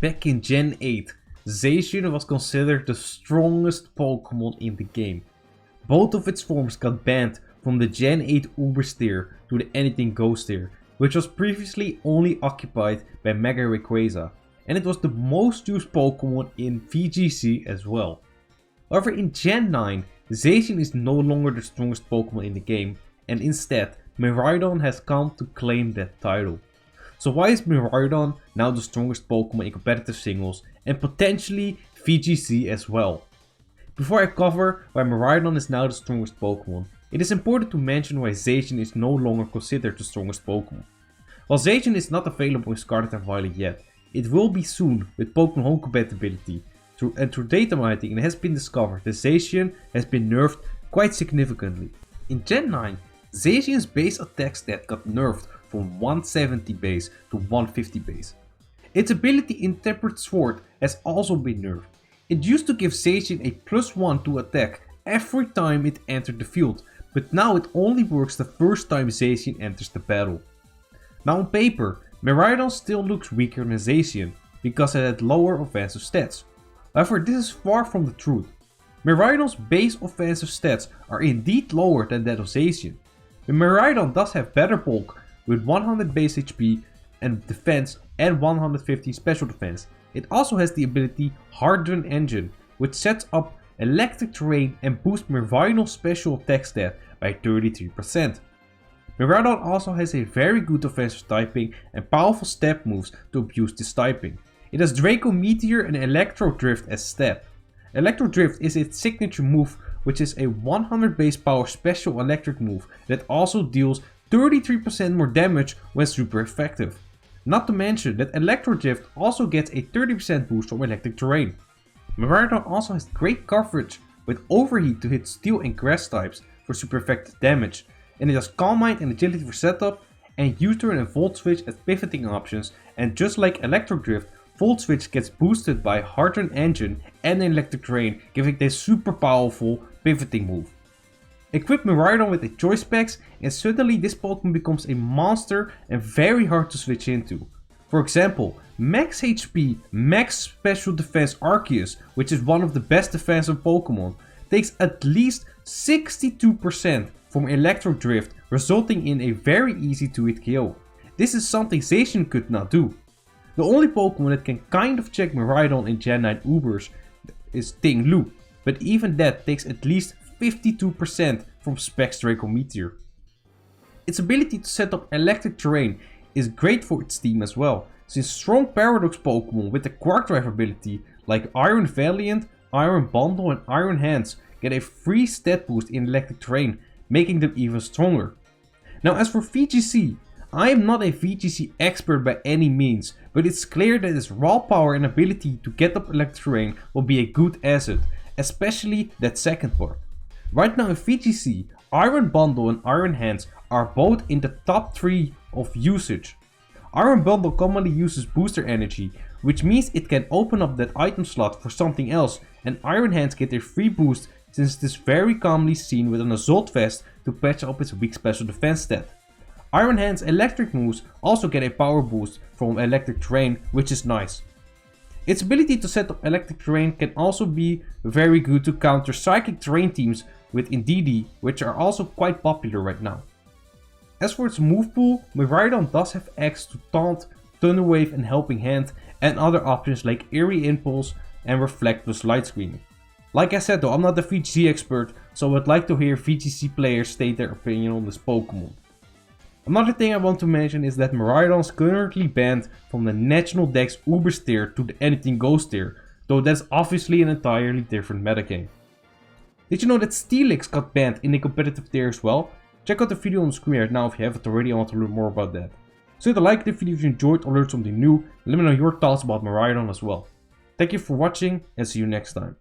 Back in Gen 8, Zacian was considered the strongest Pokémon in the game. Both of its forms got banned from the Gen 8 Ubers tier to the Anything Goes tier, which was previously only occupied by Mega Rayquaza, and it was the most used Pokémon in VGC as well. However, in Gen 9, Zacian is no longer the strongest Pokémon in the game, and instead, Miraidon has come to claim that title. So why is Miraidon now the strongest Pokémon in competitive singles and potentially VGC as well? Before I cover why Miraidon is now the strongest Pokémon, it is important to mention why Zacian is no longer considered the strongest Pokémon. While Zacian is not available in Scarlet and Violet yet, it will be soon with Pokémon Home compatibility, and through data mining it has been discovered that Zacian has been nerfed quite significantly. In Gen 9, Zacian's base attack stat got nerfed from 170 base to 150 base. Its ability in Tempered Sword has also been nerfed. It used to give Zacian a +1 to attack every time it entered the field, but now it only works the first time Zacian enters the battle. Now on paper, Miraidon still looks weaker than Zacian because it had lower offensive stats. However, this is far from the truth. Miraidon's base offensive stats are indeed lower than that of Zacian. But Miraidon does have better bulk with 100 base HP and defense and 150 special defense. It also has the ability Harden Engine, which sets up electric terrain and boosts Miraidon's special attack stat by 33%. Miraidon also has a very good offensive typing and powerful step moves to abuse this typing. It has Draco Meteor and Electro Drift as step. Electro Drift is its signature move, which is a 100 base power special electric move that also deals 33% more damage when super effective. Not to mention that Electro Drift also gets a 30% boost from electric terrain. Miraidon also has great coverage with Overheat to hit steel and grass types for super effective damage, and it has Calm Mind and Agility for setup, and U-turn and Volt Switch as pivoting options, and just like Electro Drift, Volt Switch gets boosted by Harden Engine and Electric Terrain, giving this super powerful pivoting move. Equip Miraidon with the choice packs and suddenly this Pokemon becomes a monster and very hard to switch into. For example, Max HP, Max Special Defense Arceus, which is one of the best defensive Pokemon, takes at least 62% from Electro Drift, resulting in a very easy to hit KO. This is something Zacian could not do. The only Pokemon that can kind of check Miraidon in Gen 9 Ubers is Ting Lu, but even that takes at least 52% from Specs Draco Meteor. Its ability to set up electric terrain is great for its team as well, since strong Paradox Pokemon with the Quark Drive ability like Iron Valiant, Iron Bundle and Iron Hands get a free stat boost in electric terrain, making them even stronger. Now as for VGC, I am not a VGC expert by any means, but it's clear that its raw power and ability to get up electric terrain will be a good asset, especially that second part. Right now in VGC, Iron Bundle and Iron Hands are both in the top 3 of usage. Iron Bundle commonly uses booster energy, which means it can open up that item slot for something else, and Iron Hands get a free boost since it is very commonly seen with an Assault Vest to patch up its weak special defense stat. Iron Hands electric moves also get a power boost from electric terrain, which is nice. Its ability to set up electric terrain can also be very good to counter psychic terrain teams with Indeedee, which are also quite popular right now. As for its move pool, Miraidon does have access to Taunt, Thunder Wave and Helping Hand, and other options like Eerie Impulse and Reflect plus Light Screening. Like I said though, I'm not a VGC expert, so I would like to hear VGC players state their opinion on this Pokemon. Another thing I want to mention is that Miraidon is currently banned from the National Dex Ubers tier to the Anything Goes tier, though that's obviously an entirely different metagame. Did you know that Steelix got banned in the competitive tier as well? Check out the video on the screen right now if you haven't already and want to learn more about that. So hit a like the video if you enjoyed or learned something new, and let me know your thoughts about Miraidon as well. Thank you for watching and see you next time.